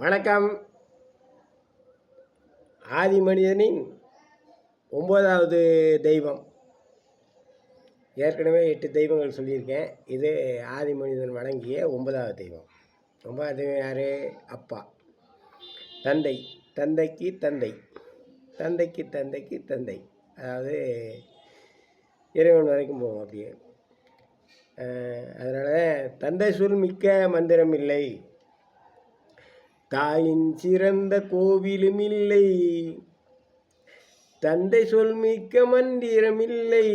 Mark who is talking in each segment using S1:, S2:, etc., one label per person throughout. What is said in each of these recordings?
S1: வணக்கம். ஆதி மனிதனின் 9வது தெய்வம். ஏற்கனவே 8 தெய்வங்கள் சொல்லியிருக்கேன். இது ஆதி மனிதன் வணங்கிய 9வது தெய்வம். 9வது தெய்வம் யார்? அப்பா. தந்தை, தந்தைக்கு தந்தை, தந்தைக்கு தந்தைக்கு தந்தை, அதாவது இறைவன் வரைக்கும் போகும் அப்படியே. அதனால் தந்தை சொல் மிக்க மந்திரம் இல்லை, தாயின் சிறந்த கோவிலும் இல்லை, தந்தை சொல் மிக்க மந்திரம் இல்லை.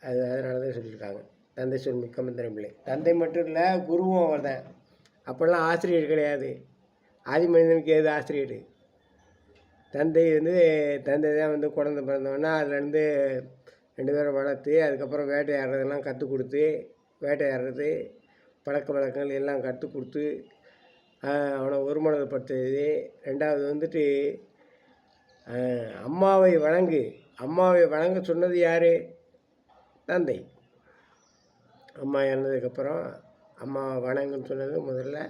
S1: அதனால தான் சொல்லியிருக்காங்க தந்தை சொல் மிக்க மந்திரம் இல்லை. தந்தை மட்டும் இல்லை, குருவும் அவர் தான். அப்போல்லாம் ஆசிரியர் கிடையாது. ஆதி மனிதனுக்கு ஏது ஆசிரியர்? தந்தை தந்தை தான் குழந்தை பிறந்தோன்னா அதுலேருந்து 2 பேரை வளர்த்து அதுக்கப்புறம் வேட்டையாடுறதெல்லாம் கற்றுக் கொடுத்து, வேட்டையாடுறது பழக்க வழக்கங்கள் எல்லாம் கற்றுக் கொடுத்து அவனை ஒருமனப்படுத்துறது. 2வது அம்மாவை வணங்கு. அம்மாவை வணங்க சொன்னது யார்? தந்தை. அம்மா இறந்ததுக்கப்புறம் அம்மாவை வணங்குன்னு சொன்னது முதல்ல.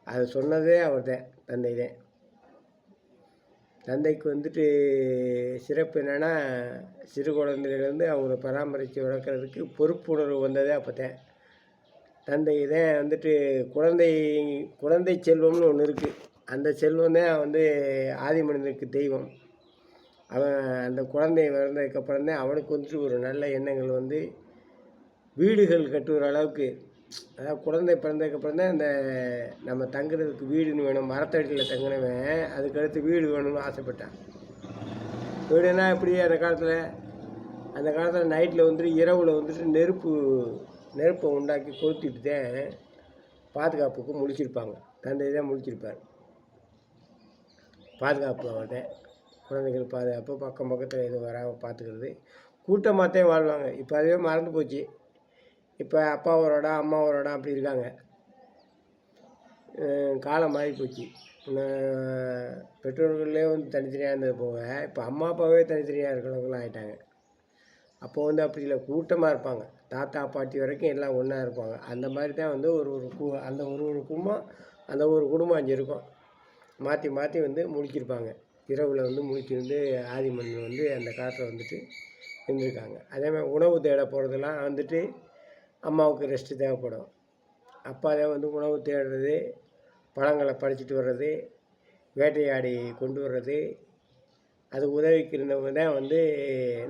S1: அது சொன்னதே அவர் தான், தந்தை தான். தந்தைக்கு சிறப்பு என்னென்னா, சிறு குழந்தையிலேருந்து அவங்கள பராமரித்து வளர்க்குறதுக்கு பொறுப்புணர்வு வந்ததே அப்போ தான். தந்தை தான் குழந்தை செல்வம்னு ஒன்று இருக்குது. அந்த செல்வம் தான் ஆதி மனிதனுக்கு தெய்வம். அவன் அந்த குழந்தை வளர்ந்ததுக்கப்புறம் தான் அவனுக்கு ஒரு நல்ல எண்ணங்கள் வீடுகள் கட்டுற அளவுக்கு. அதாவது குழந்தை பிறந்ததுக்கப்புறம் தான் நம்ம தங்குறதுக்கு வீடுன்னு வேணும். மரத்தடியில் தங்கினவன் அதுக்கடுத்து வீடு வேணும்னு ஆசைப்பட்டான். வீடுனா எப்படி? அந்த காலத்தில் நைட்டில் இரவில் நெருப்பை உண்டாக்கி கொளுத்திட்டு தான் பாதுகாப்புக்கு முழிச்சிருப்பாங்க. தந்தை தான் முழிச்சிருப்பார். பாதுகாப்பு அவர்கிட்ட, குழந்தைகள் பாதுகாப்பு, பக்கத்தில் எதுவும் வராமல் பார்த்துக்கிறது. கூட்டமாகத்தான் வாழ்வாங்க. இப்போ அதுவே மறந்து போச்சு. இப்போ அப்பாவோட அம்மாவோட அப்படி இருக்காங்க. காலம் மாறி போச்சு. பெற்றோர்களே தனித்தனியாக இருந்தது போக இப்போ அம்மா அப்பாவே தனித்தனியாக இருக்கிறவங்களாம் ஆகிட்டாங்க. அப்போ அப்படி இல்லை, கூட்டமாக இருப்பாங்க. தாத்தா பாட்டி வரைக்கும் எல்லாம் ஒன்றா இருப்பாங்க. அந்த மாதிரி தான் அந்த ஒரு குடும்பம், அந்த ஒரு குடும்பம் அங்கே இருக்கும். மாற்றி மாற்றி முழிச்சிருப்பாங்க. இரவில் முழிச்சிருந்து ஆதி மனிதன் அந்த காலத்தில் இருந்திருக்காங்க. அதேமாதிரி உணவு தேட போகிறதெல்லாம் அம்மாவுக்கு ரெஸ்ட்டு தேவைப்படும். அப்பா தான் உணவு தேடுறது, பழங்களை பறிச்சிட்டு வர்றது, வேட்டையாடி கொண்டு வர்றது. அது உதவிக்கு இருந்தவங்க தான்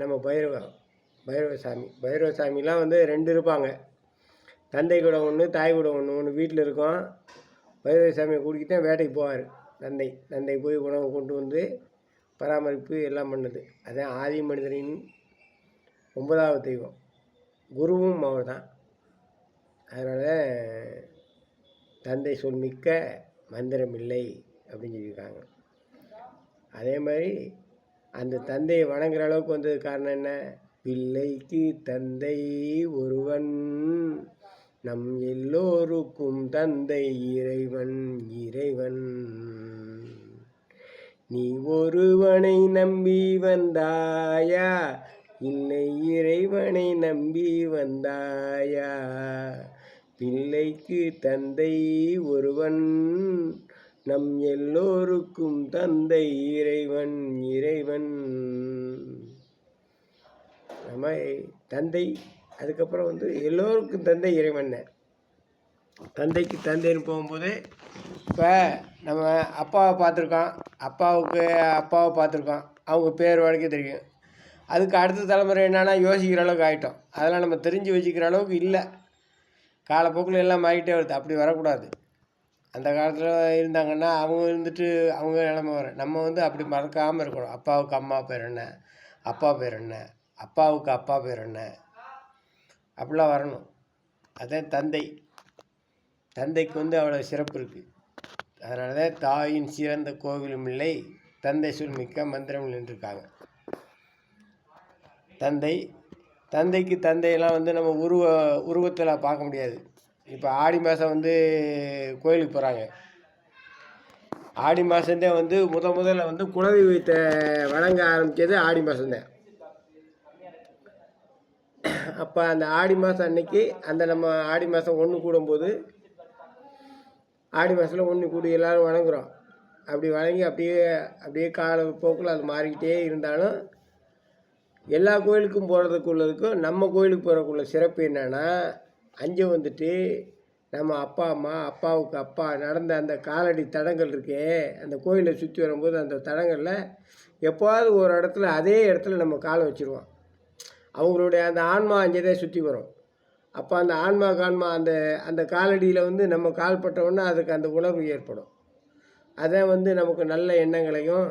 S1: நம்ம பைரவசாமி. பைரவசாமிலாம் 2 இருப்பாங்க. தந்தை கூட ஒன்று, தாய் கூட ஒன்று வீட்டில் இருக்கும். பைரவசாமியை கூட்டிகிட்டு தான் வேட்டைக்கு போவார் தந்தை போய் உணவு கொண்டு பராமரிப்பு எல்லாம் பண்ணுது. அதான் ஆதி மனிதனின் 9வது தெய்வம். குருவும் அவர் தான். அதனால் தந்தை சொல் மிக்க மந்திரம் இல்லை அப்படின்னு சொல்லியிருக்காங்க. அதே மாதிரி அந்த தந்தையை வணங்குற அளவுக்கு வந்தது காரணம் என்ன? பிள்ளைக்கு தந்தை ஒருவன், நம் எல்லோருக்கும் தந்தை இறைவன். இறைவன் நீ ஒருவனை நம்பி வந்தாயா, இல்லை இறைவனை நம்பி வந்தாயா? பிள்ளைக்கு தந்தை ஒருவன், நம் எல்லோருக்கும் தந்தை இறைவன். இறைவன் நம்ம தந்தை. அதுக்கப்புறம் எல்லோருக்கும் தந்தை இறைவன். தந்தைக்கு தந்தைன்னு போகும்போது இப்போ நம்ம அப்பாவை பார்த்துருக்கோம், அப்பாவை பார்த்துருக்கோம், அவங்க பேர் வரைக்கும் தெரியும். அதுக்கு அடுத்த தலைமுறை என்னன்னா யோசிக்கிற அளவுக்கு ஆகிட்டோம். அதெல்லாம் நம்ம தெரிஞ்சு வச்சுக்கிற அளவுக்கு இல்லை. காலப்போக்கில் எல்லாம் மாறிக்கிட்டே வருது. அப்படி வரக்கூடாது. அந்த காலத்தில் இருந்தாங்கன்னா அவங்க நிலமை வர நம்ம அப்படி மறக்காமல் இருக்கணும். அப்பாவுக்கு அம்மா பேர் என்ன, அப்பா பேர் என்ன, அப்பாவுக்கு அப்பா பேர் என்ன, அப்படிலாம் வரணும். அதான் தந்தை. தந்தைக்கு அவ்வளோ சிறப்பு இருக்குது. அதனால தான் தாயின் சிறந்த கோவிலும் இல்லை, தந்தை சொல் மிக்க மந்திரம் நின்றுருக்காங்க. தந்தைக்கு தந்தையெல்லாம் நம்ம உருவத்தில் பார்க்க முடியாது. இப்போ ஆடி மாதம் கோயிலுக்கு போகிறாங்க. ஆடி மாதம்தான் முதல்ல குலதெய்வத்தை வணங்க ஆரம்பித்தது ஆடி மாதம்தான். அப்போ அந்த ஆடி மாதம் அன்னைக்கு நம்ம ஆடி மாதம் ஒன்று கூடும்போது ஆடி மாதத்தில் ஒன்று கூடி எல்லோரும் வணங்குறோம். அப்படி வணங்கி அப்படியே அப்படியே கால போக்கில் அது மாறிக்கிட்டே இருந்தாலும் எல்லா கோயிலுக்கும் போகிறதுக்குள்ளதுக்கும் நம்ம கோயிலுக்கு போகிறக்குள்ள சிறப்பு என்னென்னா, அங்கே வந்துட்டு நம்ம அப்பா அம்மா அப்பாவுக்கு அப்பா நடந்த அந்த காலடி தடங்கள் இருக்கே, அந்த கோயிலை சுற்றி வரும்போது அந்த தடங்களில் எப்போவாவது ஒரு இடத்துல அதே இடத்துல நம்ம காலை வச்சுருவோம். அவங்களுடைய அந்த ஆன்மா அங்கே தான் சுற்றி வரும். அப்போ அந்த ஆன்மா அந்த அந்த காலடியில் வந்து நம்ம கால் பட்டவுடனே அதுக்கு அந்த உணர்வு ஏற்படும். அதை வந்து நமக்கு நல்ல எண்ணங்களையும்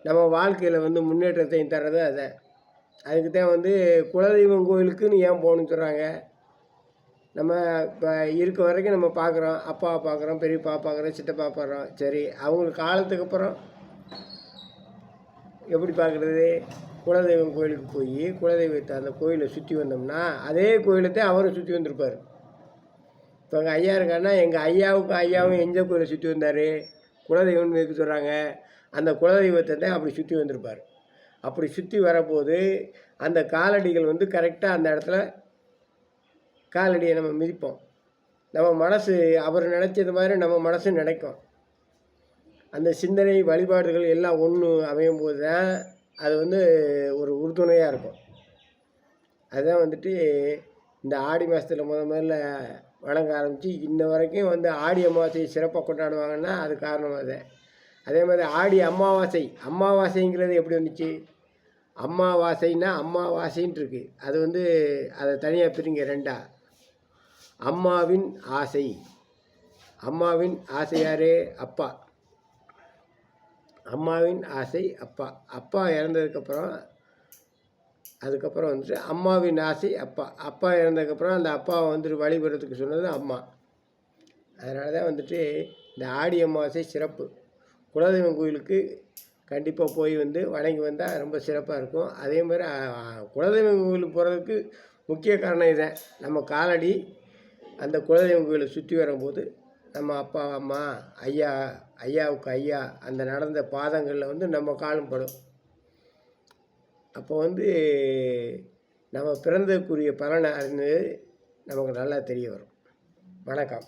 S1: நம்ம வாழ்க்கையில் வந்து முன்னேற்றத்தையும் தர்றது அதை. அதுக்கு தான் வந்து குலதெய்வம் கோயிலுக்குன்னு ஏன் போகணுன்னு சொல்கிறாங்க. நம்ம இப்போ இருக்க வரைக்கும் நம்ம பார்க்குறோம், அப்பாவை பார்க்குறோம், பெரியப்பா பார்க்குறோம், சித்தப்பா பார்க்குறோம். சரி, அவங்களுக்கு காலத்துக்கு அப்புறம் எப்படி பார்க்குறது? குலதெய்வம் கோயிலுக்கு போய் குலதெய்வத்தை அந்த கோயிலை சுற்றி வந்தோம்னா அதே கோயிலத்தை அவரும் சுற்றி வந்திருப்பார். இப்போ எங்கள் ஐயா இருக்காருன்னா எங்கள் ஐயாவும் எந்த கோயிலை சுற்றி வந்தார்? குலதெய்வம்னு வைக்க சொல்கிறாங்க. அந்த குலதெய்வத்தை தான் அப்படி சுற்றி வந்திருப்பார். அப்படி சுற்றி வரப்போது அந்த காலடிகள் வந்து கரெக்டாக அந்த இடத்துல காலடியை நம்ம மிதிப்போம். நம்ம மனசு அவர் நினச்சது மாதிரி நம்ம மனசு நினைக்கும். அந்த சிந்தனை வழிபாடுகள் எல்லாம் ஒன்று அமையும் போது தான் அது வந்து ஒரு உறுதுணையாக இருக்கும். அதுதான் வந்துட்டு இந்த ஆடி மாதத்தில் முதல்ல வணங்க ஆரம்பித்து இன்ன வரைக்கும் வந்து ஆடி அமாவாசையை சிறப்பாக கொண்டாடுவாங்கன்னா அது காரணம் அது. அதே மாதிரி ஆடி அமாவாசைங்கிறது எப்படி வந்துச்சு? அமாவாசைன்னா அமாவாசைன்ட்டு இருக்குது. அது வந்து அதை தனியாக பிரிங்க ரெண்டா. அம்மாவின் ஆசை யார்? அப்பா. அம்மாவின் ஆசை அப்பா. அப்பா இறந்ததுக்கப்புறம் அதுக்கப்புறம் வந்துட்டு அம்மாவின் ஆசை அப்பா. அப்பா இறந்ததுக்கப்புறம் அந்த அப்பாவை வந்துட்டு வழிபடுறதுக்கு சொன்னது அம்மா. அதனால தான் வந்துட்டு இந்த ஆடி அமாவாசை சிறப்பு. குலதெய்வம் கோயிலுக்கு கண்டிப்பாக போய் வந்து வணங்கி வந்தால் ரொம்ப சிறப்பாக இருக்கும். அதே மாதிரி குலதெய்வம் கோயிலுக்கு போகிறதுக்கு முக்கிய காரணம் இதுதான். நம்ம காலடி அந்த குலதெய்வம் கோயிலை சுற்றி வரும்போது நம்ம அப்பா அம்மா ஐயாவுக்கு ஐயா அந்த நடந்த பாதங்களில் வந்து நம்ம காலும் படும். அப்போ வந்து நம்ம பிறந்ததுக்குரிய பலனை அறிந்து நமக்கு நல்லா தெரிய வரும். வணக்கம்.